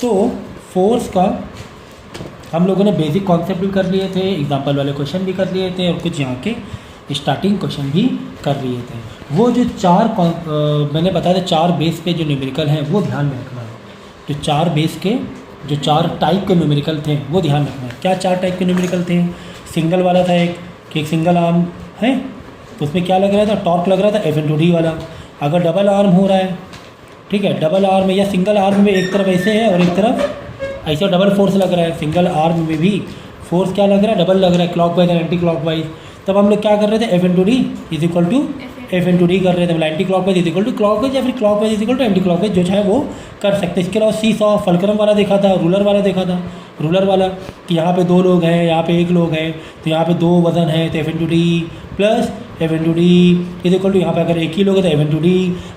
तो फोर्स का हम लोगों ने बेसिक कॉन्सेप्ट भी कर लिए थे, एग्जाम्पल वाले क्वेश्चन भी कर लिए थे और कुछ यहाँ के स्टार्टिंग क्वेश्चन भी कर लिए थे। वो जो मैंने बताया था 4 बेस पे जो न्यूमेरिकल हैं वो ध्यान में रखना है। जो 4 बेस के जो 4 टाइप के न्यूमेरिकल थे वो ध्यान रखना है। क्या 4 टाइप के न्यूमेरिकल थे? सिंगल वाला था एक, कि एक सिंगल आर्म है तो उसमें क्या लग रहा था? टॉर्क लग रहा था F/d वाला। अगर डबल आर्म हो रहा है, ठीक है, डबल आर्म या सिंगल आर्म में एक तरफ ऐसे है और एक तरफ ऐसे डबल फोर्स लग रहा है। सिंगल आर्म में भी फोर्स क्या लग रहा है? डबल लग रहा है, क्लॉकवाइज और एंटी क्लॉकवाइज। तब हम लोग क्या कर रहे थे? F/d is equal to F/d कर रहे थे। मतलब anti clockwise is equal to clockwise या फिर clockwise is equal to anti clockwise, जो चाहे वो कर सकते हैं। इसके अलावा सीसॉ, फलक्रम वाला देखा था, रूलर वाला देखा था। रूलर वाला कि यहाँ पे 2 लोग हैं, यहाँ पे 1 लोग है, तो यहाँ पे 2 वजन है तो F/d plus F/d is equal to, यहाँ पे अगर 1 ही लोग है तो F/d।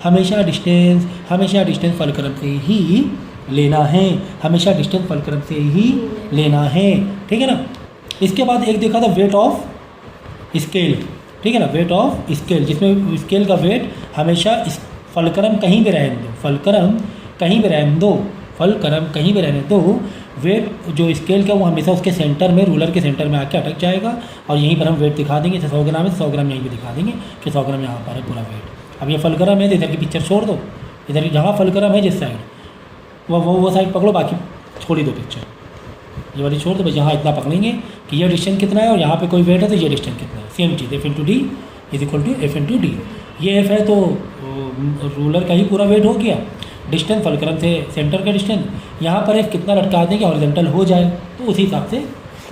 हमेशा डिस्टेंस फलक्रम से ही लेना है, हमेशा डिस्टेंस फलक्रम से ही लेना है, ठीक है ना। इसके बाद एक देखा था वेट ऑफ स्केल, ठीक है ना, वेट ऑफ स्केल, जिसमें स्केल का वेट हमेशा फलक्रम कहीं भी रहने दो, फलक्रम कहीं भी रहने दो, वेट जो स्केल का वो हमेशा उसके सेंटर में, रूलर के सेंटर में आके अटक जाएगा और यहीं पर हम वेट दिखा देंगे। जैसे 100 ग्राम है तो 100 ग्राम यहीं पे दिखा देंगे कि 100 ग्राम यहाँ पर है पूरा वेट। अब ये फलक्रम है तो इधर की पिक्चर छोड़ दो, इधर जहाँ फलक्रम है जिस साइड वो साइड पकड़ो, बाकी छोड़ ही दो पिक्चर, ये वाली छोड़ दो। बस यहाँ इतना पकड़ेंगे कि ये डिस्टेंस कितना है और यहाँ पे कोई वेट है तो ये डिस्टेंस कितना है। सेम चीज़ F/d is equal to F/d। ये F है तो रूलर का ही पूरा वेट हो गया, डिस्टेंस फलक्रम से सेंटर का डिस्टेंस, यहाँ पर F कितना लटका देंगे हॉरिजॉन्टल हो जाए तो उसी हिसाब से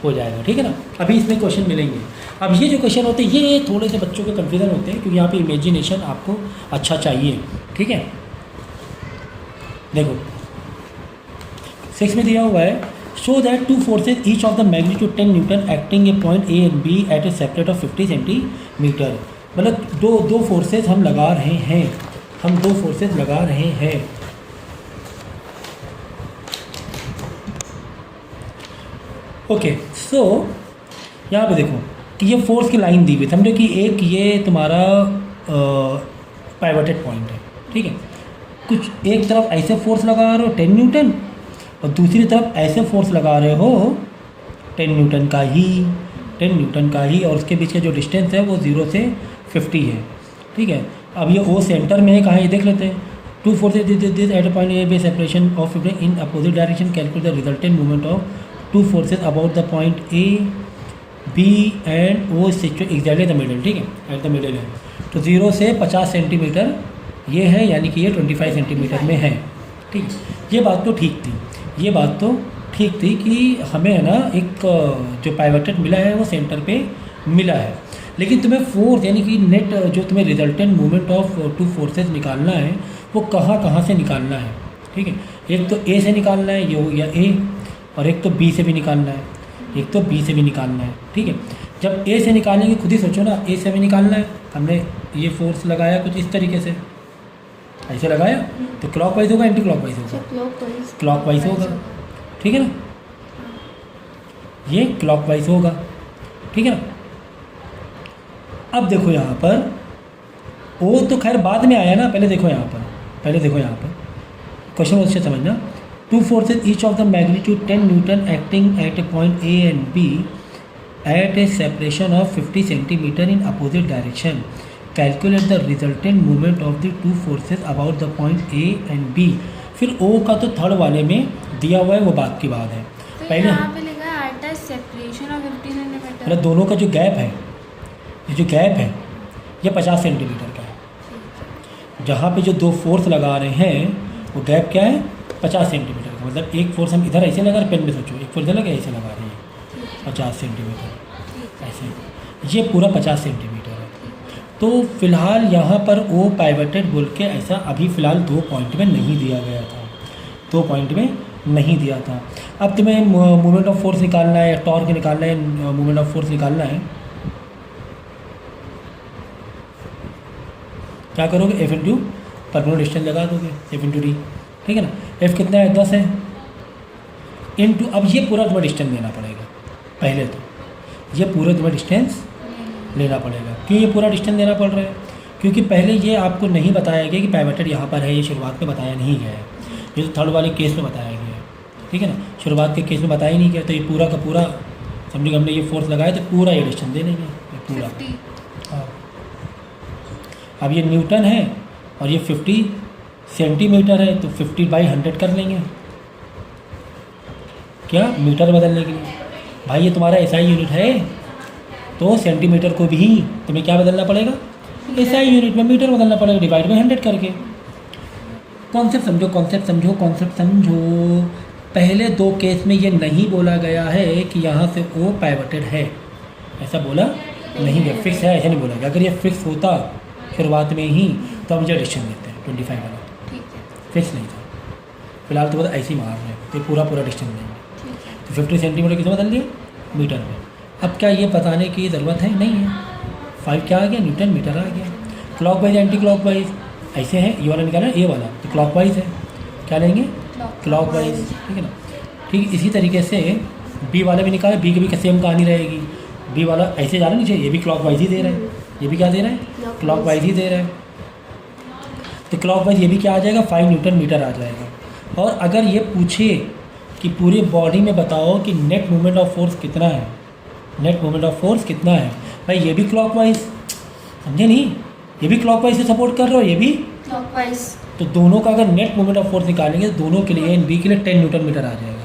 हो जाएगा, ठीक है ना। अभी इसमें क्वेश्चन मिलेंगे। अब ये जो क्वेश्चन होते हैं ये थोड़े से बच्चों के कन्फ्यूज़न होते हैं क्योंकि यहाँ पे इमेजिनेशन आपको अच्छा चाहिए, ठीक है। देखो 6 में दिया हुआ है, show that 2 forces each of the magnitude 10 newton acting a point A and B at a separate of 50 centimetre. मतलब दो फोर्सेज हम लगा रहे हैं, हम 2 फोर्सेज लगा रहे हैं। ओके, सो यहाँ पे देखो कि ये फोर्स की लाइन दी हुई, समझो कि एक ये तुम्हारा पाइवटेड पॉइंट है, ठीक है। कुछ एक तरफ ऐसे फोर्स लगा रहे हो 10 न्यूटन और दूसरी तरफ ऐसे फोर्स लगा रहे हो 10 न्यूटन का ही, और उसके बीच का जो डिस्टेंस है वो 0 से 50 है, ठीक है। अब ये O सेंटर में है, कहाँ ये देख लेते हैं। 2 forces this at a point A by separation of 50 in opposite direction, calculate the resultant movement of 2 forces about the point A B and O exactly the middle, ठीक है, एट द मिडल है। तो 0 से 50 centimetre ये है, यानी कि ये 25 सेंटीमीटर में है, ठीक। ये बात तो ठीक थी कि हमें है ना एक जो पाइवटेड मिला है वो सेंटर पे मिला है, लेकिन तुम्हें फोर्स यानी कि नेट जो तुम्हें रिजल्टेंट मूवमेंट ऑफ 2 फोर्सेज निकालना है वो कहाँ से निकालना है, ठीक है। एक तो A से निकालना है, ये हो गया A, और एक तो B से भी निकालना है, ठीक है। जब A से निकालेंगे खुद ही सोचो ना, A से भी निकालना है, हमने ये फोर्स लगाया कुछ इस तरीके से, ऐसे लगाया तो क्लॉकवाइज होगा एंटी क्लॉकवाइज होगा? क्लॉकवाइज होगा, ठीक है ना, ये क्लॉकवाइज होगा, ठीक है ना। अब देखो यहाँ पर O तो खैर बाद में आया ना, पहले देखो यहाँ पर क्वेश्चन अच्छे समझना। 2 forces each of the magnitude 10 newton acting at a point A and B at a separation of 50 centimetre in opposite direction, calculate the resultant movement of the 2 forces about the point A and B। फिर O का तो third वाले में दिया हुआ है, वो बात की बात है। तो पहले यहाँ पे लिखा है at a separation of 50 centimetre, मतलब दोनों का जो गैप है, ये 50 सेंटीमीटर का है। जहाँ पे जो 2 फोर्स लगा रहे हैं वो गैप क्या है? 50 सेंटीमीटर का। मतलब एक फोर्स हम इधर ऐसे लगा रहे, पेन में सोचो, एक फोर्स लगा ऐसे लगा रहे हैं 50 सेंटीमीटर ऐसे, ये पूरा 50 सेंटीमीटर है। तो फिलहाल यहाँ पर O पाइवटेड बोल के ऐसा अभी फ़िलहाल 2 पॉइंट में नहीं दिया गया था, अब तुम्हें मूवमेंट ऑफ फोर्स निकालना है, टॉर्क निकालना है, मूवमेंट ऑफ फोर्स निकालना है, क्या करोगे? F/d परपेंडिकुलर डिस्टेंस लगा दोगे, F/d, ठीक है ना। F कितना है? 10 है, इनटू, अब ये पूरा तुम्हें डिस्टेंस देना पड़ेगा, पहले तो ये पूरा तुम्हें डिस्टेंस लेना पड़ेगा। क्यों ये पूरा डिस्टेंस देना पड़ रहा है? क्योंकि पहले ये आपको नहीं बताया गया कि पाइवटेड यहाँ पर है, ये शुरुआत में बताया नहीं गया है, ये तो थर्ड वाले केस में बताया गया है, ठीक है ना। शुरुआत के केस में बताया ही नहीं किया, तो ये पूरा का पूरा समझो हमने ये फोर्स लगाया तो पूरा ये डिस्टेंस दे देंगे, ये पूरा। 50 हाँ, अब ये न्यूटन है और ये 50 सेंटीमीटर है, तो 50/100 कर लेंगे क्या, मीटर बदलने के लिए। भाई ये तुम्हारा एसआई यूनिट है, तो सेंटीमीटर को भी तुम्हें क्या बदलना पड़ेगा, एसआई यूनिट में मीटर बदलना पड़ेगा, डिवाइड बाई 100 करके। कॉन्सेप्ट समझो, कॉन्सेप्ट समझो, कॉन्सेप्ट समझो। पहले दो केस में ये नहीं बोला गया है कि यहाँ से ओ पाइवटेड है, ऐसा बोला नहीं है, फिक्स है ऐसा नहीं बोला गया। अगर ये फिक्स होता शुरुआत में ही तो हम ये डिस्टेंस देते हैं 25 वाला, ठीक है, फिक्स नहीं था। फिलहाल तो बस ऐसे ही मार रहे हैं, तो पूरा पूरा डिस्टेंस देंगे। ठीक है। तो 50 सेंटीमीटर किसमें बदल दिया, मीटर में। अब क्या ये बताने की ज़रूरत है, नहीं है। 5 क्या आ गया, न्यूटन मीटर आ गया। Clock wise anti clock wise ऐसे हैं, ये वाला निकाला ये वाला, तो क्लॉक वाइज है, क्या लेंगे क्लॉक वाइज, ठीक है ना। ठीक इसी तरीके से बी वाला भी निकाले, बी की भी सेम कहानी रहेगी। बी वाला ऐसे जा रहा है नीचे, ये भी क्लॉक वाइज ही दे रहा है, ये भी क्या दे रहा है, क्लॉक वाइज ही दे रहा है। तो क्लॉक वाइज ये भी क्या आ जाएगा, 5 न्यूटन मीटर आ जाएगा। और अगर ये पूछे कि पूरे बॉडी में बताओ कि नेट मोमेंट ऑफ फोर्स कितना है, नेट मोमेंट ऑफ फोर्स कितना है, भाई ये भी क्लॉकवाइज, समझे नहीं, ये भी क्लॉकवाइज से सपोर्ट कर रहे हो, ये भी क्लॉकवाइज। तो दोनों का अगर नेट मोमेंट ऑफ फोर्स निकालेंगे तो दोनों के लिए इन बी के लिए 10 न्यूटन मीटर आ जाएगा।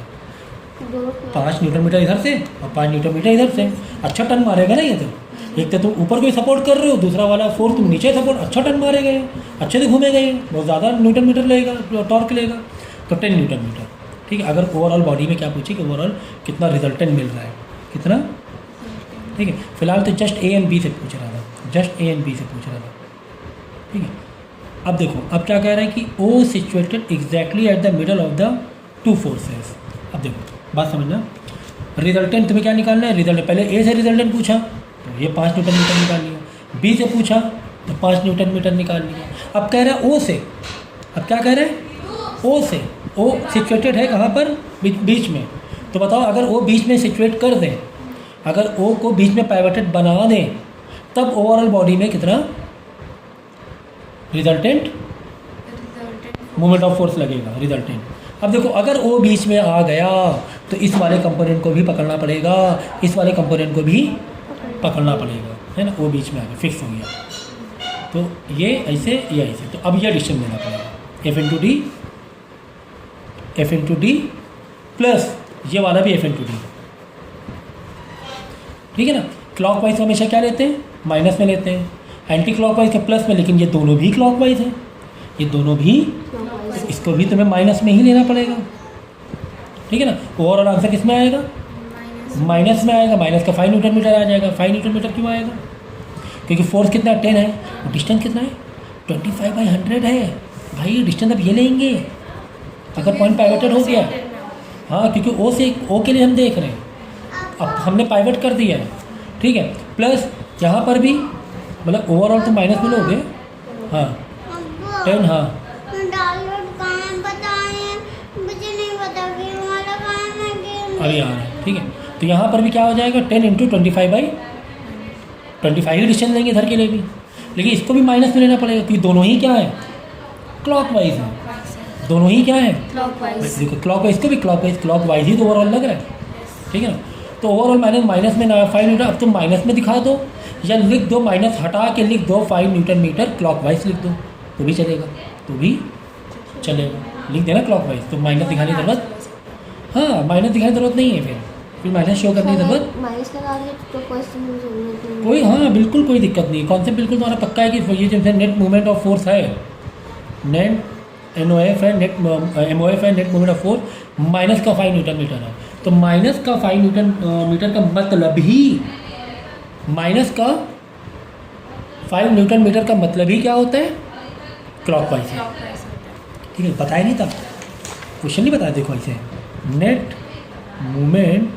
5 न्यूटन मीटर इधर से और 5 न्यूटन मीटर इधर से, अच्छा टन मारेगा ना ये तो। एक तो तुम ऊपर को सपोर्ट कर रहे हो, दूसरा वाला फोर्स तुम नीचे सपोर्ट, अच्छा टन मारेगा ये, अच्छे से घूमेगा ये, बहुत ज़्यादा न्यूटन मीटर लेगा, टॉर्क लेगा, तो 10 न्यूटन मीटर। ठीक है, अगर ओवरऑल बॉडी में क्या पूछे कि ओवरऑल कितना रिजल्टेंट मिल रहा है, कितना, ठीक है। फिलहाल तो जस्ट ए एंड बी से पूछ रहा था, जस्ट ए एंड बी से पूछ रहा था, ठीक है। अब देखो, अब क्या कह रहा है कि O situated exactly at the middle of the two forces. अब देखो बात समझना, रिजल्टेंट तुम्हें क्या निकालना है, रिजल्टेंट पहले ए से रिजल्टेंट पूछा तो ये 5 न्यूटन मीटर निकाल लिया, बी से पूछा तो 5 न्यूटन मीटर निकाल लिया। अब कह रहा है ओ से, अब क्या कह रहा है ओ से, ओ सिचुएटेड है कहाँ पर, बीच में। तो बताओ अगर ओ बीच में सिचुएट कर दें, अगर ओ को बीच में पाइवटेड बना दें, तब ओवरऑल बॉडी में कितना रिजल्टेंट मोमेंट ऑफ फोर्स लगेगा, रिजल्टेंट। अब देखो अगर ओ बीच में आ गया तो इस वाले कंपोनेंट को भी पकड़ना पड़ेगा, इस वाले कंपोनेंट को भी पकड़ना पड़ेगा, है ना। ओ बीच में आ गया, फिक्स हो गया, तो ये ऐसे, ये ऐसे। तो अब यह डिस्टेंस देना पड़ेगा, एफ इंटू डी प्लस ये वाला भी एफ इंटू डी, ठीक है ना। क्लॉक वाइज हमेशा क्या लेते हैं, माइनस में लेते हैं, एंटी क्लॉक वाइज के प्लस में, लेकिन ये दोनों भी क्लॉक वाइज है, ये दोनों भी, इसको भी तुम्हें माइनस में ही लेना पड़ेगा, ठीक है ना। ओवरऑल आंसर किस में आएगा, माइनस में आएगा, माइनस का 5 न्यूटन मीटर आ जाएगा। 5 न्यूटन मीटर क्यों आएगा, क्योंकि फोर्स कितना 10 है, डिस्टेंस कितना है 25/100 है। भाई डिस्टेंस अब ये लेंगे अगर पॉइंट पाइवटेड हो गया, हाँ, क्योंकि ओ से ओ के लिए हम देख रहे हैं, अब हमने पाइवट कर दिया है, ठीक है। प्लस यहाँ पर भी मतलब ओवरऑल तो माइनस में लोगे, हाँ 10, हाँ अभी आ रहा है, ठीक है। तो यहाँ पर भी क्या हो जाएगा 10 इंटू 25/25 ही डिस्टेंस लेंगे इधर के लिए भी, लेकिन इसको भी माइनस में लेना पड़ेगा क्योंकि दोनों ही क्या है, क्लॉक वाइज है, दोनों ही क्या है क्लॉकवाइज। देखो क्लॉक वाइज को भी क्लॉक वाइज ही तो ओवरऑल लग रहा है, ठीक है ना। तो ओवरऑल माइनस में ना 5 न्यूटन, अब तुम माइनस में दिखा दो या लिख दो, माइनस हटा के लिख दो 5 न्यूटन मीटर क्लॉक वाइज लिख दो, तो भी चलेगा, तो भी चलेगा, लिख देना क्लॉक वाइज। तो माइनस दिखाने की जरूरत, हाँ माइनस दिखाने की जरूरत नहीं है, फिर माइनस शो करने की जरूरत माइनस लगा दिया तो क्वेश्चन में जरूरत नहीं, कोई, हाँ बिल्कुल कोई दिक्कत नहीं। कॉन्सेप्ट बिल्कुल तुम्हारा पक्का है कि ये जो नेट मूवमेंट ऑफ फोर्स है, नेट NOF है, नेट MOF है, net moment of force minus का 5 न्यूटन मीटर है। तो माइनस का 5 न्यूटन मीटर का मतलब ही, माइनस का 5 न्यूटन मीटर का मतलब ही क्या होता है, क्लॉकवाइज है, क्लॉकवाइज होता है। ठीक है। बताया नहीं था, क्वेश्चन नहीं बताया, देखो ऐसे नेट मोमेंट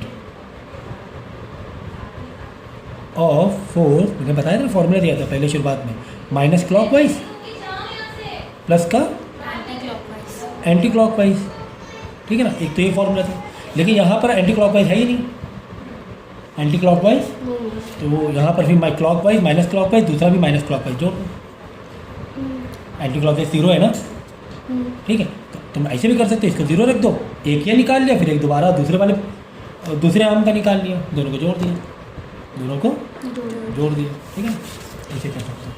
ऑफ फोर्स, मैंने बताया था, फॉर्मूला दिया था पहले शुरुआत में, माइनस क्लॉकवाइज प्लस का एंटी क्लॉकवाइज, ठीक है ना। एक तो ये फॉर्मूला था, लेकिन यहाँ पर एंटी क्लॉकवाइज है ही नहीं, एंटी क्लॉकवाइज, तो यहाँ पर भी क्लॉकवाइज माइनस क्लॉकवाइज, दूसरा भी माइनस क्लॉकवाइज जोड़ दो, एंटी क्लॉकवाइज 0 है ना, ठीक है। तो तुम ऐसे भी कर सकते हो, इसको 0 रख दो, एक ये निकाल लिया, फिर एक दोबारा दूसरे आर्म का निकाल लिया, दोनों को जोड़ दिया, दोनों को जोड़ दिया, ठीक है, ऐसे कर सकते हो।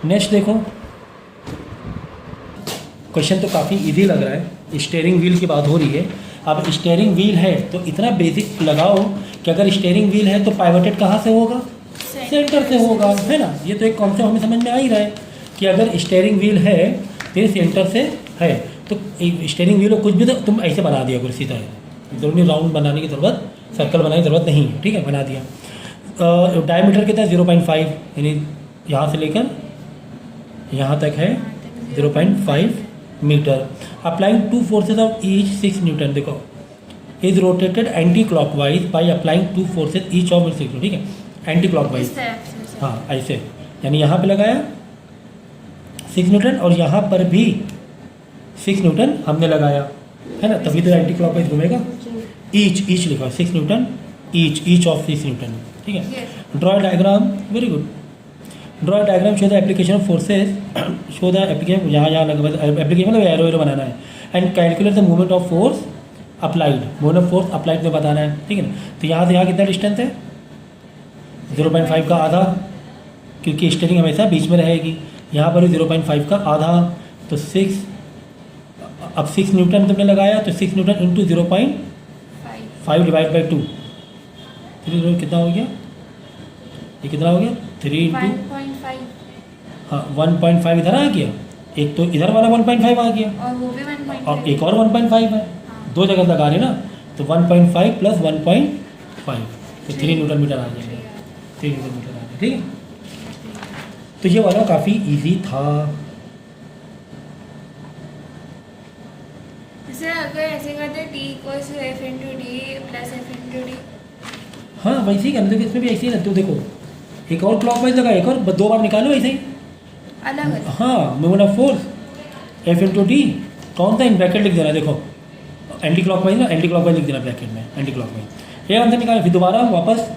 नेक्स्ट देखो, क्वेश्चन तो काफ़ी इजी लग रहा है, स्टीयरिंग व्हील की बात हो रही है। अब स्टीयरिंग व्हील है तो इतना बेसिक लगाओ कि अगर स्टीयरिंग व्हील है तो पाइवटेड कहाँ से होगा, सेंटर से होगा, है ना। ये तो एक कॉन्सेप्ट हमें समझ में आ ही रहा है कि अगर स्टीयरिंग व्हील है तो ये सेंटर से है, तो स्टीयरिंग व्हील कुछ भी तो तुम ऐसे बना दिया करो, सीधा है, दोनों राउंड बनाने की ज़रूरत, सर्कल बनाने की ज़रूरत नहीं है, ठीक है, बना दिया। डायमीटर कितना है 0.5, यानी यहाँ से लेकर यहाँ तक है 0.5 metre. Applying 2 forces of each 6 newton, देखो is rotated anti clockwise by applying 2 forces each of 6 newton, ठीक है, एंटी क्लॉकवाइज, हाँ ऐसे, यानी यहाँ पे लगाया 6 न्यूटन और यहाँ पर भी 6 न्यूटन हमने लगाया, है ना, तभी तो एंटी क्लॉकवाइज घूमेगा। ईच लिखा 6 न्यूटन ईच ऑफ 6 न्यूटन, ठीक है। Draw diagram, very good. Draw diagram show the application of forces, show the application, यहाँ लगा, एप्लीकेशन मतलब एरो बनाना है, and calculate the movement of force applied, movement of force applied में बताना है, ठीक है ना। तो यहाँ से यहाँ कितना डिस्टेंस है 0.5 का आधा, क्योंकि स्टीयरिंग हमेशा बीच में रहेगी, यहाँ पर भी 0.5 का आधा, तो 6, अब 6 न्यूटन तुमने लगाया तो 6 न्यूटन इंटू 0.5 डिवाइड बाई 2, 3 कितना हो गया, ये कितना हो गया 3 इंटू 1.5 हाँ 1.5 इधर आ गया, एक तो इधर वाला 1.5 आ गया और वो भी 1.5 और एक और 1.5 है, दो जगह लगा रहे ना, तो 1.5 प्लस 1.5 तो 3 न्यूटन मीटर आ जाएगा, 3 न्यूटन मीटर आ गया, ठीक है। तो ये वाला काफ़ी इजी था। जैसे अगर ऐसे करते t equals to f into D plus f into D, हाँ वैसे ही करना, देखो इसमें भी ऐसे ही रहते हो, देखो एक और क्लॉकवाइज लगा, एक और 2 बार निकालो ऐसे ही, अलग अलग, हाँ movement of force F into D, कौन सा इन ब्रैकेट लिख देना, देखो एंटी क्लॉकवाइज ना, एंटी क्लॉकवाइज लिख देना ब्रैकेट में, एंटी क्लॉकवाइज, ये आंसर निकाला, फिर दोबारा वापस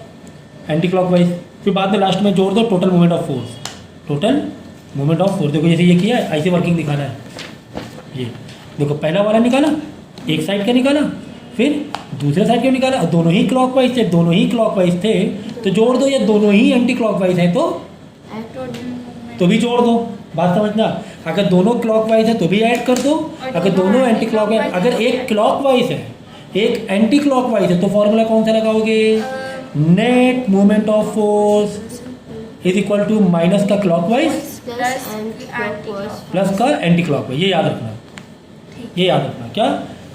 एंटी क्लॉकवाइज, फिर बाद में लास्ट में जोड़ दो total movement of force, total movement of force, देखो जैसे ये किया है ऐसे वर्किंग दिखाना है, ये देखो पहला वाला निकाला, एक साइड का निकाला, फिर दूसरे साइड का निकाला, दोनों ही क्लॉकवाइज थे, दोनों ही क्लॉकवाइज थे तो जोड़ दो, या दोनों ही एंटी क्लॉकवाइज हैं तो भी जोड़ दो, बात समझना। अगर दोनों क्लॉकवाइज है तो भी ऐड कर दो, अगर दोनों एंटी क्लॉकवाइज, अगर एक क्लॉकवाइज है एक एंटी क्लॉकवाइज है तो फॉर्मूला कौन सा लगाओगे, net movement of force is equal to minus का क्लॉकवाइज प्लस का एंटी क्लॉकवाइज, ये याद रखना, ये याद रखना। क्या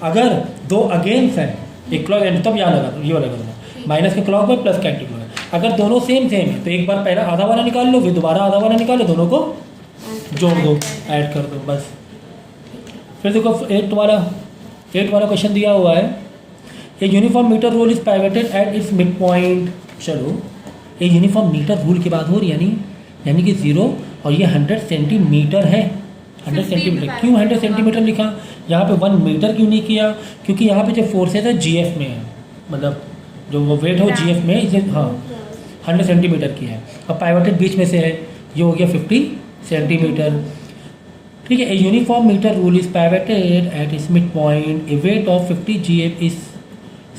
अगर दो अगेंस्ट हैं, एक क्लॉक एंड, तब याद लगा दो, ये वाला कर दो, माइनस का क्लॉकवाइज प्लस का एंटी क्लॉकवाइज। अगर दोनों सेम है तो एक बार पहला आधा वाला निकाल लो, फिर दोबारा आधा वाला निकालो, दोनों को जोड़ दो, ऐड कर दो, बस। फिर देखो 8 वाला क्वेश्चन दिया हुआ है, a uniform metre rule is pivoted at its mid point. चलो ये यूनिफॉर्म मीटर रूल की बात हो रही है, यानी कि 0 और ये 100 सेंटीमीटर है, 100 सेंटीमीटर। क्यों 100 सेंटीमीटर लिखा, यहाँ पे 1 मीटर क्यों नहीं किया, क्योंकि यहाँ पे जो फोर्सेज है GF में है, मतलब जो वो वेट हो GF में, इसे हाँ 100 सेंटीमीटर की है, और पाइवटेड बीच में से है, ये हो गया 50 सेंटीमीटर, ठीक है। A uniform metre rule is pivoted at its mid point, a weight of 50 GF is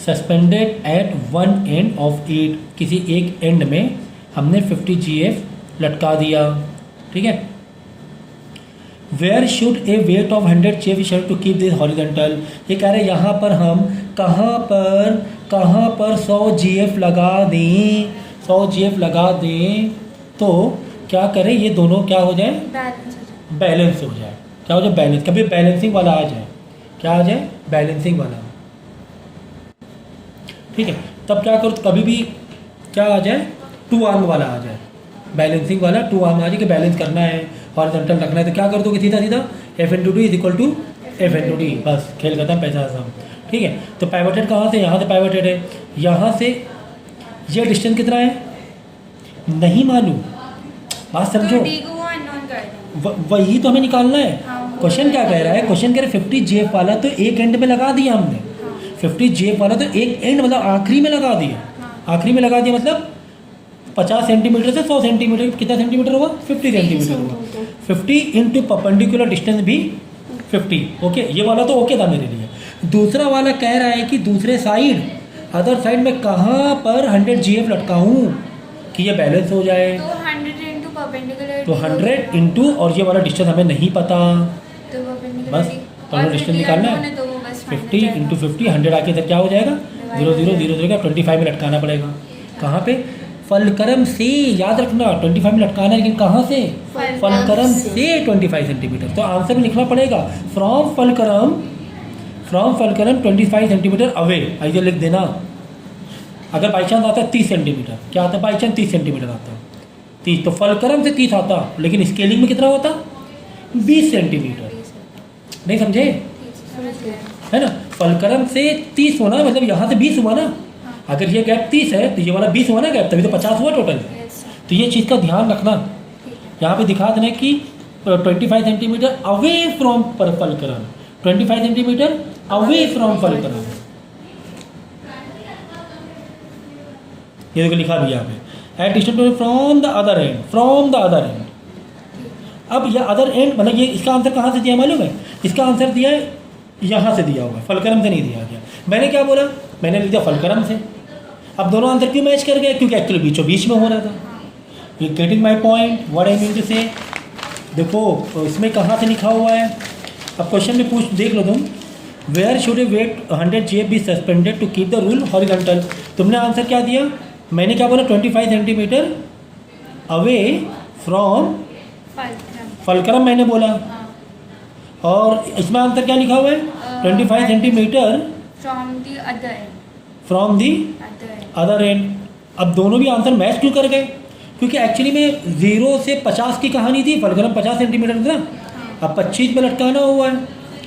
suspended at one end of it, किसी एक एंड में हमने 50 GF लटका दिया, ठीक है। Where should a weight of 100 GF to keep this horizontal, ये कह रहे हैं यहाँ पर हम कहाँ पर 100 GF लगा दें, 100 GF लगा दें तो क्या करें, ये दोनों क्या हो जाए, बैलेंस हो जाए, क्या हो जाए, बैलेंस, कभी बैलेंसिंग वाला आ जाए, क्या आ जाए, बैलेंसिंग वाला, ठीक है। तब क्या करो, कभी भी क्या आ जाए, 2 आर्म वाला आ जाए, बैलेंसिंग वाला 2 आर्म आ जाए कि बैलेंस करना है, हॉरिजॉन्टल रखना है, तो क्या कर दोगे, सीधा F into D is equal to F into D, बस खेल खत्म, पैसा सब, ठीक है। तो पाइवटेड कहाँ से, यहाँ से पाइवटेड है, यहाँ से ये डिस्टेंस कितना है नहीं मालूम, बात समझो, वही तो हमें निकालना है। क्वेश्चन क्या कह रहा है, क्वेश्चन कह रहा है 50 GF वाला तो एक एंड में लगा दिया हमने, 50 GF वाला तो एक एंड मतलब आखिरी में लगा दिया, आखिरी में लगा दिया मतलब 50 सेंटीमीटर से 100 सेंटीमीटर, कितना सेंटीमीटर होगा, 50 सेंटीमीटर होगा। 50 इंटू परपेंडिकुलर डिस्टेंस भी 50। ओके, ये वाला तो ओके था मेरे लिए। दूसरा वाला कह रहा है कि दूसरे साइड, अदर साइड में कहाँ पर 100 GF लटकाऊँ कि ये बैलेंस हो जाए। तो 100 इंटू परपेंडिकुलर, तो 100 इंटू, और ये वाला डिस्टेंस हमें नहीं पता, तो परपेंडिकुलर बस परपेंडिकुलर डिस्टेंस निकालना है। तो वो बस 50 इंटू 50, 100 आके इधर क्या हो जाएगा, 0 0 0 0 का 25 में लटकाना पड़ेगा। कहाँ पे, फलक्रम से, याद रखना 25 में लटकाना है, लेकिन कहाँ से, फलक्रम से 25 सेंटीमीटर। तो आंसर में लिखना पड़ेगा फ्रॉम फलक्रम 25 सेंटीमीटर अवे, ऐसे लिख देना। अगर बाई चांस आता है 30 सेंटीमीटर, क्या आता है बाई चांस 30 सेंटीमीटर आता है, 30, तो फलक्रम से 30 आता, लेकिन स्केलिंग में कितना होता, 20 सेंटीमीटर। नहीं समझे, है ना, फलक्रम से 30 होना मतलब यहाँ से 20 हुआ ना। अगर ये गैप 30 है तो ये वाला 20 हुआ ना गैप, तभी तो 50 हुआ टोटल। तो ये चीज़ का ध्यान रखना, यहाँ पे दिखा देना कि 25 centimetre away from fulcrum, 25 centimetre away from fulcrum. ये देखो लिखा भी यहाँ पे, at distance from the other and, from the other and. अब ये अदर एंड मतलब ये, इसका आंसर कहाँ से दिया मालूम है, इसका आंसर दिया है यहाँ से दिया हुआ है, फलक्रम से नहीं दिया गया। मैंने क्या बोला, मैंने लिख दिया फलक्रम से। अब दोनों आंसर क्यों मैच कर गए, क्योंकि एक्चुअली बीचों बीच में हो रहा था। You getting my point, what I mean to say. देखो इसमें कहाँ से लिखा हुआ है, अब क्वेश्चन में पूछ देख लो तुम, where should a weight 100 GF be suspended to keep the rule horizontal. तुमने आंसर क्या दिया, मैंने क्या बोला 25 सेंटीमीटर अवे फ्रॉम फलक्रम मैंने बोला, और इसमें आंसर क्या लिखा हुआ है 25 centimetre from the other and. अब दोनों भी आंसर मैच क्यों कर गए, क्योंकि एक्चुअली में 0 से 50 की कहानी थी, फलक्रम 50 सेंटीमीटर था, अब 25 में लटकाना हुआ है,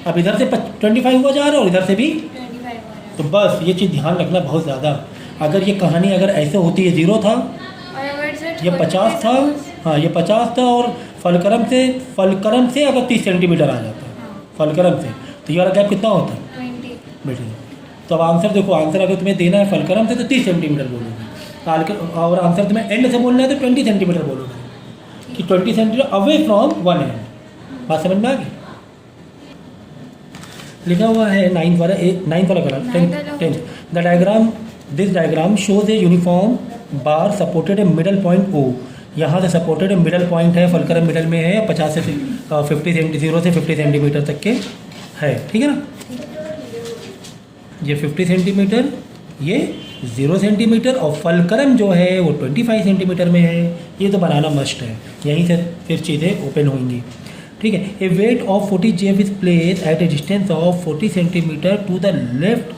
अब इधर से 25 हुआ जा रहा है और इधर से भी 25। तो बस ये चीज़ ध्यान रखना बहुत ज़्यादा। अगर ये कहानी अगर ऐसे होती है 0 था, ये 50 था, हाँ ये 50 था, और फलक्रम से अगर 30 सेंटीमीटर आ जाता फलक्रम से, तो ये वाला गैप कितना होता है 20। बेटे। तो अब आंसर देखो, आंसर अगर तुम्हें देना है फलक्रम से तो 30 सेंटीमीटर बोलोगे, और आंसर तुम्हें एंड से बोलना है तो 20 सेंटीमीटर बोलोगे, कि 20 centimetre away from one and. बात समझ में आ गई। लिखा हुआ है 9th वाला colour 10th। The diagram, this diagram shows a uniform bar supported a middle point O. यहाँ से सपोर्टेड ए मिडल पॉइंट है, फलक्रम मिडल में है, 50 से 0 से 50 सेंटीमीटर तक के है, ठीक है ना। ये 50 सेंटीमीटर, ये 0 सेंटीमीटर, और फलक्रम जो है वो 25 सेंटीमीटर में है। ये तो बनाना मस्ट है, यहीं से फिर चीज़ें ओपन होंगी, ठीक है। A weight of 40 GF is place at a distance of 40 centimetre to the left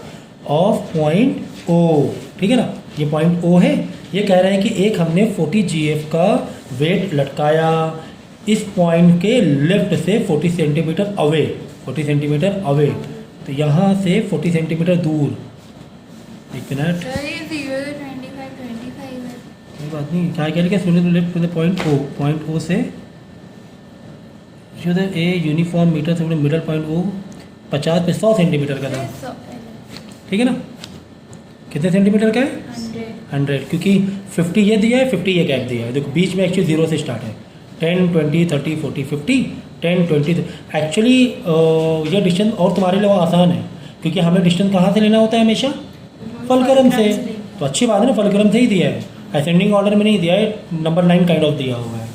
of point O, ठीक है ना। ये पॉइंट ओ है, ये कह रहे हैं कि एक हमने 40 GF का वेट लटकाया इस पॉइंट के लेफ्ट से 40 सेंटीमीटर अवे, 40 सेंटीमीटर अवे, तो यहाँ से 40 सेंटीमीटर दूर। एक मिनट, कोई बात नहीं, क्या लिखा, left to the point O से ए यूनिफॉर्म मीटर से मिडल पॉइंट ओ 50 पे 100 सेंटीमीटर का था, ठीक है ना। कितने सेंटीमीटर का है 100, क्योंकि 50 ये दिया है, 50 ये गैप दिया है। देखो बीच में एक्चुअली 0 से स्टार्ट है, 10 20 30 40 50 10 20। एक्चुअली ये डिस्टेंस और तुम्हारे लिए आसान है, क्योंकि हमें डिस्टेंस कहाँ से लेना होता है हमेशा, फलक्रम से। तो अच्छी बात है ना, फलक्रम से ही दिया है, असेंडिंग ऑर्डर में नहीं दिया है, नंबर 9 काइंड ऑफ दिया हुआ है,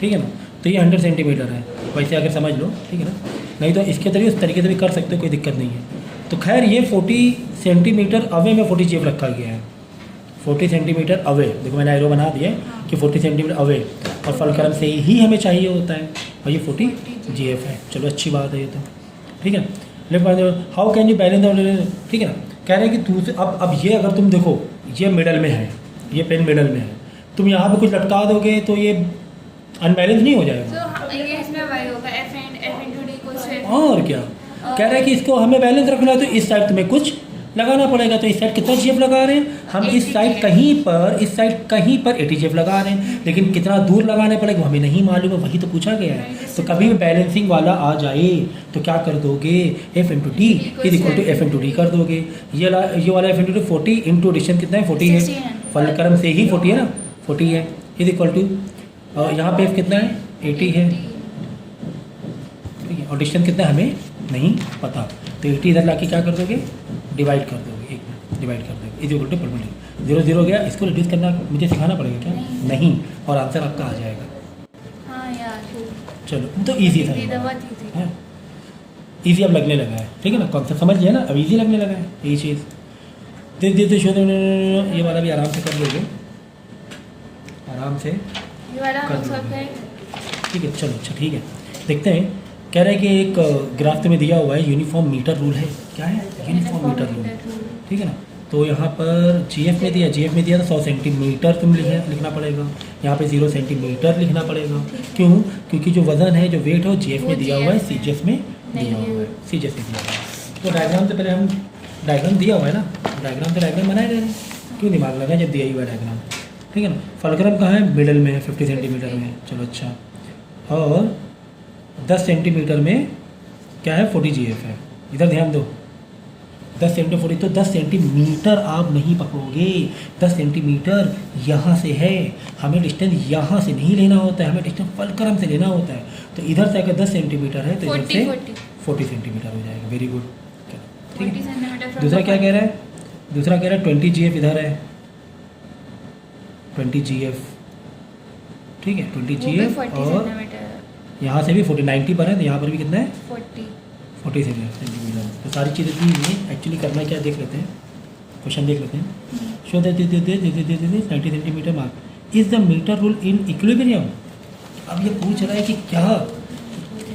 ठीक है ना। तो ये 100 सेंटीमीटर है, वैसे अगर समझ लो, ठीक है ना। नहीं तो इसके तरीके उस तरीके से भी कर सकते हो, कोई दिक्कत नहीं है। तो खैर ये 40 सेंटीमीटर अवे में 40 GF रखा गया है, 40 सेंटीमीटर अवे। देखो मैंने एरो बना दिया कि 40 सेंटीमीटर अवे, और फलक्रम से ही हमें चाहिए होता है, और ये 40 GF है। चलो अच्छी बात है ये तो, ठीक है। Left how can you balance, ठीक है ना। कह रहे हैं कि दूसरे, अब ये अगर तुम देखो ये मिडल में है, ये पेन मिडल में है, तुम यहाँ पे कुछ लटका दोगे तो ये अनबैलेंस नहीं हो जाएगा। और क्या कह रहे हैं कि इसको हमें बैलेंस रखना है, तो इस साइड तुम्हें कुछ लगाना पड़ेगा। तो इस साइड कितना GF लगा रहे हैं हम, इस साइड कहीं पर 80 GF लगा रहे हैं, लेकिन कितना दूर लगाने पड़ेगा हमें नहीं मालूम है, वही तो पूछा गया है। तो कभी भी बैलेंसिंग वाला आ जाए तो क्या कर दोगे, F × D is equal to F × D कर दोगे। ये वाला F × D 40 इंटू डिस्टेंस कितना है 40 है, फलक्रम से ही 40 है ना, 40 है, इज इक्वल टू यहाँ पे F कितना है 80 है, और डिस्टेंस कितना है हमें नहीं पता, तो 80 इधर लाके क्या कर दोगे, डिवाइड कर दोगे, एक डिवाइड कर दोगे, इज इक्वल टू परपेंडिकुलर 0 0 गया, इसको रिड्यूस करना मुझे सिखाना पड़ेगा क्या? नहीं, और आंसर आपका आ जाएगा। हाँ यार, चलो तो ईजी था, बहुत easy। है ईजी अब लगने लगा है, ठीक है ना, कॉन्सेप्ट समझ लिया ना, अब ईजी लगने लगा है यही चीज़। धीरे शो ये वाला भी आराम से कर लोगे, आराम से ये वाला कर हम लो। सब ठीक है, चलो अच्छा ठीक है, देखते हैं। कह रहे हैं कि एक ग्राफ में दिया हुआ है यूनिफॉर्म मीटर रूल है, क्या है? यूनिफॉर्म मीटर रूल, ठीक है ना। तो यहाँ पर जीएफ में दिया तो 100 सेंटीमीटर तुम लिखना पड़ेगा, यहाँ पे 0 सेंटीमीटर लिखना पड़ेगा। क्यों? क्योंकि जो वजन है, जो वेट है, वो जीएफ में दिया हुआ है, सीजीएस में दिया हुआ है, सीजीएस में दिया हुआ है। तो डायग्राम से पहले हम डायग्राम दिया हुआ है ना, डायग्राम से डायग्राम बनाए रहे हैं, क्यों दिमाग लगा जब दिया हुआ है डायग्राम, ठीक है ना। फलक्रम कहाँ है? मिडल में है, 50 सेंटीमीटर में, चलो अच्छा। और 10 सेंटीमीटर में क्या है? 40 जीएफ है। इधर ध्यान दो, 10 सेंटीमीटर 40, तो 10 सेंटीमीटर आप नहीं पकड़ोगे, 10 सेंटीमीटर यहाँ से है, हमें डिस्टेंस यहाँ से नहीं लेना होता है, हमें डिस्टेंस फलक्रम से लेना होता है। तो इधर से अगर 10 सेंटीमीटर है तो इधर से 40 सेंटीमीटर हो जाएगा। वेरी गुड, ठीक है। दूसरा क्या कह रहा है? दूसरा कह रहा है 20 जीएफ इधर है, 20 जीएफ, ठीक है, 20 जीएफ, और यहाँ से भी 40, 90 पर है, तो यहाँ पर भी कितना है? 40 सेंटीमीटर। तो सारी चीज़ें दी हुई हैं, एक्चुअली करना क्या देख लेते हैं, क्वेश्चन देख लेते हैं। Show the 90 centimetre mark is the metre rule in equilibrium. अब ये पूछ रहा है कि क्या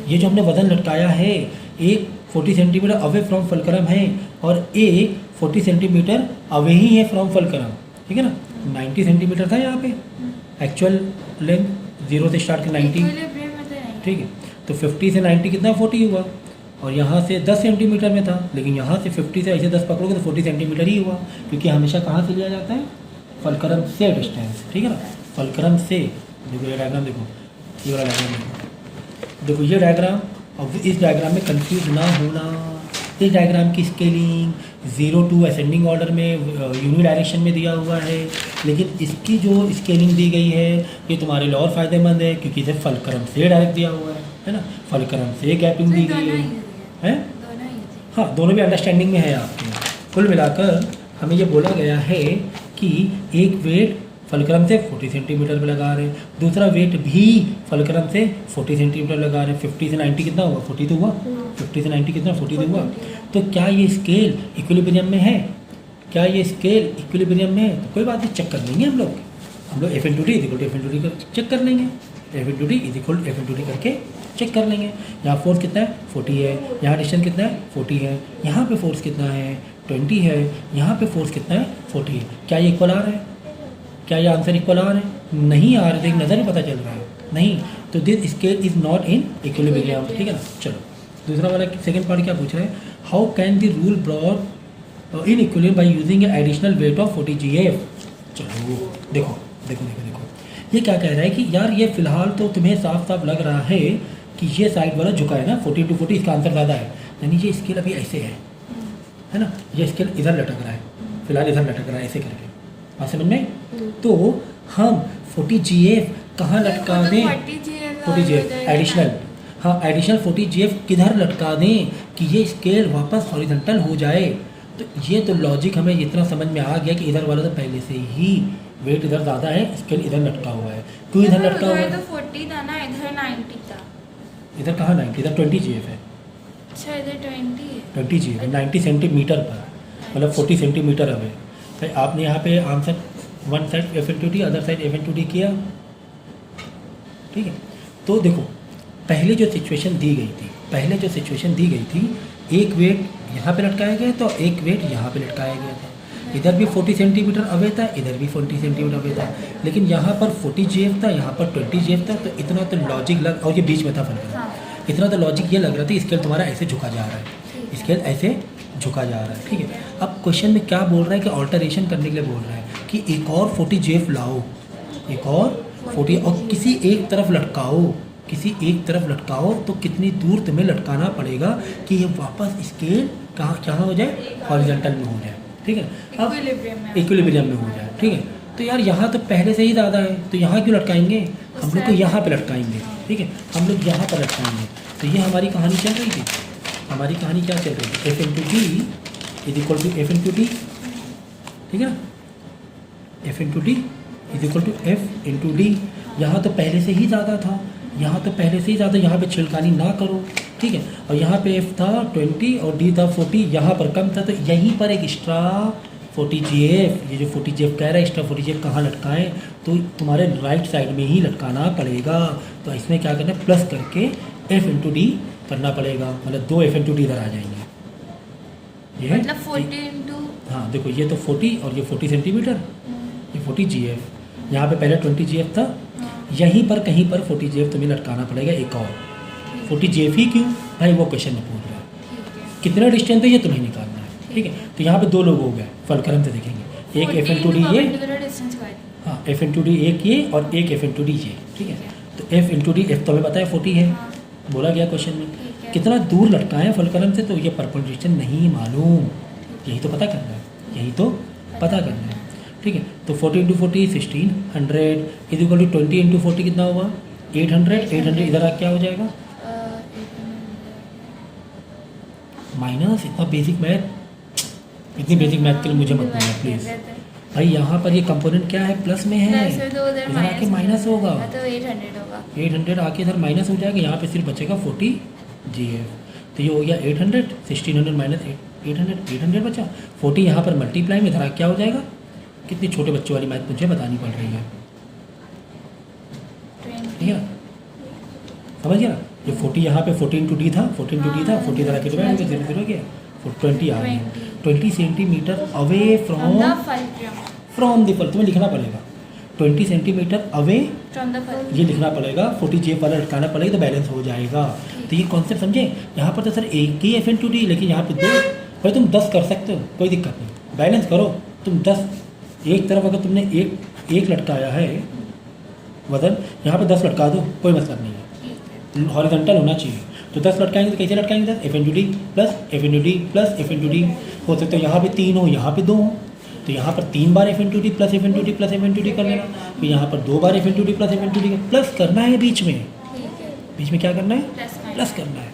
ये जो हमने वजन लटकाया है, एक 40 सेंटीमीटर अवे फ्रॉम फलक्रम है और एक 40 सेंटीमीटर अवे ही है फ्रॉम फलक्रम, ठीक है ना। 90 सेंटीमीटर था यहाँ पे एक्चुअल लेंथ, 0 से स्टार्ट कर 90, ठीक है। तो 50 से 90 कितना? 40 हुआ, और यहाँ से 10 सेंटीमीटर में था, लेकिन यहाँ से 50 से ऐसे 10 पकड़ोगे तो 40 सेंटीमीटर ही हुआ, क्योंकि हमेशा कहाँ से लिया जाता है? फलक्रम से डिस्टेंस, ठीक है ना। फलक्रम से, देखो ये डायग्राम, देखो ये वाला डायग्राम, देखो ये डायग्राम, और इस डायग्राम में कंफ्यूज ना होना। इस डायग्राम की स्केलिंग 0 to असेंडिंग ऑर्डर में यूनि डायरेक्शन में दिया हुआ है, लेकिन इसकी जो स्केलिंग दी गई है ये तुम्हारे लिए और फ़ायदेमंद है, क्योंकि इसे फलक्रम से डायरेक्ट दिया हुआ है ना, फलक्रम से गैपिंग दी गई है। हाँ, दोनों भी अंडरस्टैंडिंग में है आपके। कुल मिलाकर हमें ये बोला गया है कि एक वेट फलक्रम से 40 सेंटीमीटर पे लगा रहे हैं, दूसरा वेट भी फलक्रम से 40 सेंटीमीटर लगा रहे हैं। 50 से 90 कितना हुआ? 40 तो हुआ। 50 से 90 कितना? 40 तो हुआ। तो क्या ये स्केल इक्विलिब्रियम में है? क्या ये स्केल इक्विलिब्रियम में है? तो कोई बात नहीं, चेक कर लेंगे हम लोग F into D is equal to F into D check कर लेंगे, F into D is equal to F into D करके चेक कर लेंगे। यहाँ फोर्स कितना है? 40 है, यहाँ डिस्टेंस कितना है? 40 है, यहाँ पे फोर्स कितना है? 20 है, यहाँ पे फोर्स कितना है? 40 है। क्या ये इक्वल आ रहा है? क्या ये आंसर इक्वल आ रहे हैं? नहीं आ रहे, एक नज़र में पता चल रहा है नहीं। तो this scale is not in equilibrium, ठीक है ना। चलो दूसरा वाला सेकंड पार्ट क्या पूछ रहे हैं? How can the rule brought in equilibrium by using additional wait of 40 GF. चलो देखो देखो देखो देखो, ये क्या कह रहा है कि यार ये फिलहाल तो तुम्हें साफ साफ लग रहा है कि ये साइड वाला झुका है ना, 40 to 40, इसका आंसर ज़्यादा है, यानी ये स्केल अभी ऐसे है ना, ये स्केल इधर लटक रहा है, फिलहाल इधर लटक रहा है ऐसे करके, बात समझ में। तो हम 40 जीएफ कहाँ लटका दें? 40 जीएफ एडिशनल, हाँ एडिशनल 40 जीएफ किधर लटका दें कि ये स्केल वापस हॉरिजॉन्टल हो जाए। तो ये तो लॉजिक हमें इतना समझ में आ गया कि इधर वाला तो पहले से ही वेट इधर ज़्यादा है, स्केल इधर लटका हुआ है। क्यों इधर लटका हुआ है? तो 40 था ना, इधर 90 था। इधर कहाँ 90? इधर 20 जीएफ है। अच्छा इधर 20 है, 20 जीएफ है 90 सेंटीमीटर पर, मतलब 40 सेंटीमीटर अवे। तो आपने यहाँ पे answer one side F into D, other side F into D किया, ठीक है। तो देखो पहले जो सिचुएशन दी गई थी, एक वेट यहाँ पे लटकाया गया तो एक वेट यहाँ पे लटकाया गया था, इधर भी 40 सेंटीमीटर अवे था, इधर भी 40 सेंटीमीटर अवे था, लेकिन यहाँ पर 40 जीएफ था, यहाँ पर 20 जीएफ था। तो इतना तो लॉजिक लग, और ये बीच में था फलक्रम, इतना तो लॉजिक ये लग रहा था स्केल तुम्हारा ऐसे झुका जा रहा है, स्केल ऐसे झुका जा रहा है, ठीक है। अब क्वेश्चन में क्या बोल रहा है कि ऑल्टरेशन करने के लिए बोल रहा है कि एक और 40 जीएफ लाओ, एक और 40, और किसी एक तरफ लटकाओ, तो कितनी दूर तुम्हें लटकाना पड़ेगा कि ये वापस स्केल कहाँ हो जाए? हॉरिजॉन्टल में हो जाए, ठीक है। अब इक्विलिब्रियम में हो जाए, ठीक है। तो यार यहाँ तो पहले से ही ज़्यादा है, तो यहाँ क्यों लटकाएंगे? हम लोग को यहाँ पे लटकाएंगे, ठीक है, हम लोग यहाँ पर लटकाएंगे। तो ये हमारी कहानी चल रही थी। हमारी कहानी क्या चल रही थी? F into D is equal to F into D, ठीक है ना, F into D is equal to F into D. यहाँ तो पहले से ही ज़्यादा था, यहाँ तो पहले से ही ज़्यादा, यहाँ पे छिड़कानी ना करो, ठीक है। और यहाँ पे एफ था 20 और डी था 40, यहाँ पर कम था, तो यहीं पर एक एक्स्ट्रा 40GF, ये जो 40GF कह रहा है एक्स्ट्रा 40GF कहाँ लटकाएं, तो तुम्हारे राइट साइड में ही लटकाना पड़ेगा। तो इसमें क्या करना है, प्लस करके एफ इंटू डी करना पड़ेगा, मतलब 2 एफ इंटू डी इधर आ जाएंगे। ये मतलब 40 इंटू, हाँ देखो ये तो 40 और ये 40 सेंटीमीटर, ये 40GF, यहाँ पे पहले 20GF था, यहीं पर कहीं पर 40GF तुम्हें लटकाना पड़ेगा एक और। 40GF ही क्यों भाई, वो क्वेश्चन में पूछ रहा है। ठीक है, कितना डिस्टेंस है ये तुम्हें निकालना है, ठीक है। तो यहाँ पे 2 लोग हो गए, फलक्रम से देखेंगे, एक एफ इंटू डी ये, डिस्टेंस का है। हाँ एफ इंटू डी एक ये और एक एफ इंटू डी ये, ठीक है। तो एफ इंटू डी, एफ तो हमें पता है 40 है, हाँ, बोला गया क्वेश्चन में। ठीक है। कितना दूर लटकाएं फलक्रम से, तो ये परपेंडिकुलर नहीं मालूम, यही तो पता करना है, यही तो पता करना है, ठीक है। तो 40 into 40 1600 is equal to 20 into 40 कितना होगा 800, 800 इधर आ क्या हो जाएगा माइनस। इतना बेसिक मैथ, इतनी बेसिक मैथ के लिए मुझे मत बोलना प्लीज़ भाई। यहाँ पर ये कंपोनेंट क्या है, प्लस में है, इधर आके माइनस होगा, तो 800 होगा, 800 आके इधर माइनस हो जाएगा, यहाँ पे सिर्फ बचेगा 40GF। तो ये हो गया 800, 1600 माइनस 800, 800 बचा, 40 यहाँ पर मल्टीप्लाई में, इधर क्या हो जाएगा, कितनी छोटे बच्चों वाली मैथ मुझे बतानी पड़ रही है, ठीक है ना, समझ गया ना। ये 40 यहाँ पे 40 इंटू डी था, 40 इंटू डी था, 40 इधर आके डिवाइड हो गया, 0 गया, 20 आ गया, 20 सेंटीमीटर अवे फ्रॉम द फल, तुम्हें लिखना पड़ेगा 20 सेंटीमीटर अवे, ये लिखना पड़ेगा, 40GF वाला लटकाना पड़ेगा तो बैलेंस हो जाएगा। तो ये कॉन्सेप्ट समझे। यहाँ पर तो सर एक ही एफ इंटू डी, लेकिन यहाँ पे 2, भाई तुम 10 कर सकते हो, कोई दिक्कत नहीं, बैलेंस करो तुम 10, एक तरफ अगर तुमने एक लटकाया है वजन, यहाँ पे 10 लटका दो, कोई मतलब नहीं है, हॉरिजॉन्टल होना चाहिए। तो 10 लटकाएंगे तो कैसे लटकाएंगे, 10 F into D plus F into D plus F into D, हो सकता है यहाँ पे 3 हो, यहाँ पे 2 हो, तो यहाँ पर 3 बार F into D plus F into D plus F into D कर लेना, फिर यहाँ पर 2 बार F into D plus F into D plus करना है, बीच में क्या करना है, प्लस करना है।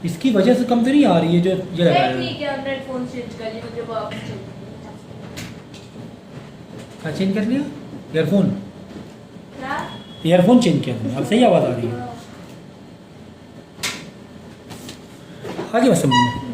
इसकी वजह से कम तो नहीं आ रही है जो ये लगा है। ठीक है, अपना फोन चेंज कर लिया, मुझे वापस चाहिए। हाँ चेंज कर लिया, ईयरफोन क्या? ईयरफोन चेंज किया तुमने, अब सही आवाज़ आ रही है, आगे बस समझ में।